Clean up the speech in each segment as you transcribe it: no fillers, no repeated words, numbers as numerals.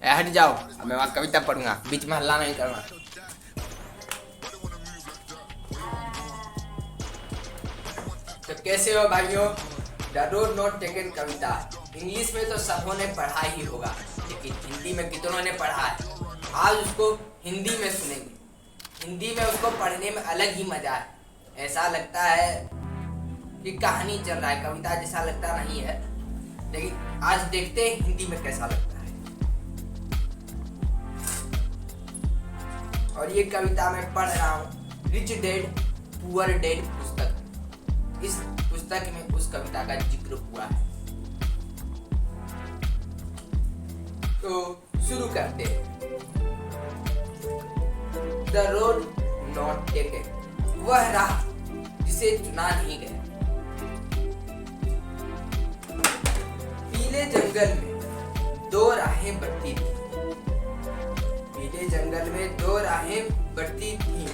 हट जाओ, अब मैं वहाँ कविता पढ़ूंगा, बीच में हल्ला नहीं करना। तो कैसे हो भाइयों? The road not taken Kavita English में तो सबों ने पढ़ा ही होगा, लेकिन हिंदी में कितनों ने पढ़ा है? आज उसको हिंदी में सुनेंगे। हिंदी में उसको पढ़ने में अलग ही मजा है। ऐसा लगता है कि कहानी चल रहा है, कविता जैसा लगता नहीं है। लेकिन आज देखते हैं हिंदी में कैसा लगता है। और ये कविता मैं पढ़ रहा हूँ रिच डैड पुअर डैड पुस्तक। इस पुस्तक में उस कविता का जिक्र हुआ है। तो शुरू करते हैं। द रोड नॉट टेकन, वह राह जिसे चुना नहीं गया। पीले जंगल में दो राहें बढ़ती थी, पीले जंगल में दो राहें बढ़ती थी,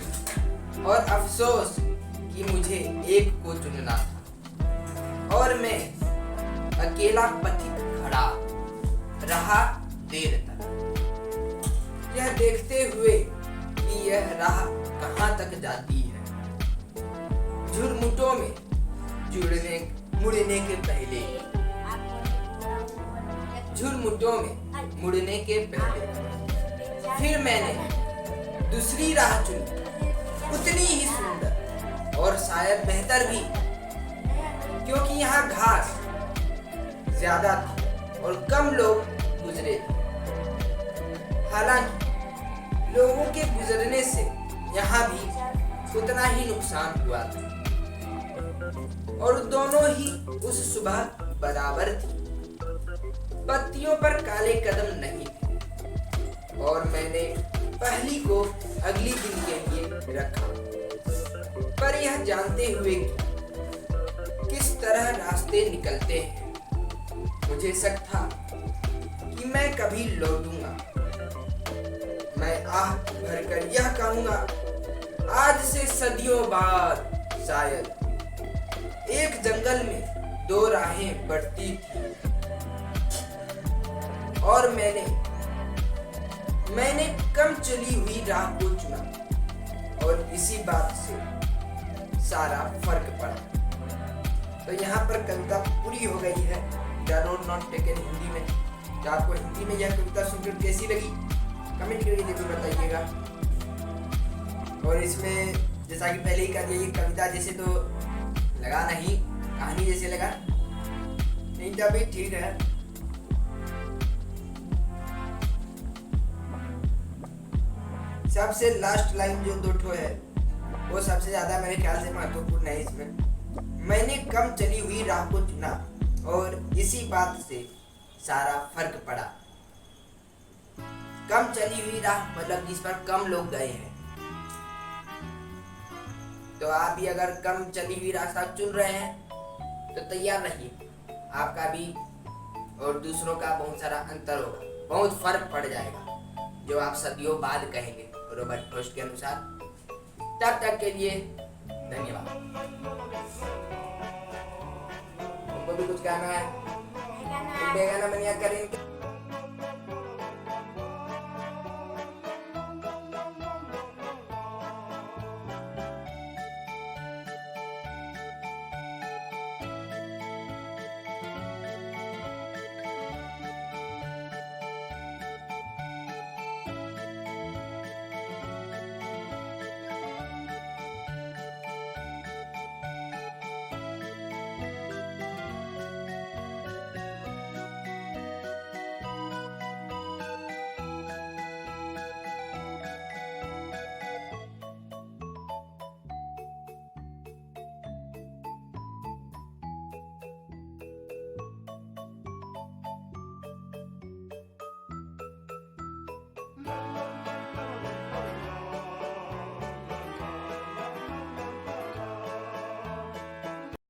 और अफसोस कि मुझे एक को चुनना था। और मैं अकेला पथिक खड़ा रहा देर तक, यह देखते हुए कि यह राह कहाँ तक जाती है। झुरमुटों में मुड़ने के पहले, झुरमुटों में मुड़ने के पहले फिर मैंने दूसरी राह चुनी, उतनी ही सुंदर और शायद बेहतर भी, क्योंकि यहाँ घास ज्यादा थी और कम लोग गुजरे थे। हालांकि लोगों के गुजरने से यहाँ भी उतना ही नुकसान हुआ था, और दोनों ही उस सुबह बराबर थी। पत्तियों पर काले कदम नहीं थे, और मैंने पहली को अगली दिन के लिए रखा, पर यह जानते हुए कि किस तरह रास्ते निकलते हैं। मुझे शक था कि मैं कभी लौटूंगा। मैं आह भरकर यह कहूंगा, आज से सदियों बाद शायद एक जंगल में दो राहें बढ़ती थी, और मैंने कम चली हुई राह को चुना, और इसी बात से सारा फर्क पड़ा। तो यहाँ पर कविता पूरी हो गई है, the road not taken Hindi में। तो आपको हिंदी में यह कविता सुनकर कैसी लगी कमेंट करके जरूर बताइएगा। और इसमें जैसा कि पहले ही कहा, ये कविता जैसे तो लगा नहीं, कहानी जैसे लगा नहीं, तो भी ठीक है। सबसे लास्ट लाइन जो दो ठो है वो सबसे ज्यादा मेरे ख्याल से महत्वपूर्ण है इसमें। मैंने कम चली हुई राह को चुना, और इसी बात से सारा फर्क पड़ा। कम चली हुई राह मतलब जिस पर कम लोग गए हैं। तो आप भी अगर कम चली हुई रास्ता चुन रहे हैं तो तैयार रहिए, आपका भी और दूसरों का बहुत सारा अंतर होगा, बहुत फर्क पड़ जाएगा, जो आप सदियों बाद कहेंगे रॉबर्ट फ्रॉस्ट के अनुसार। तब तक के लिए धन्यवाद। तुमको भी कुछ कहना है? गाना बनिया करेंगे।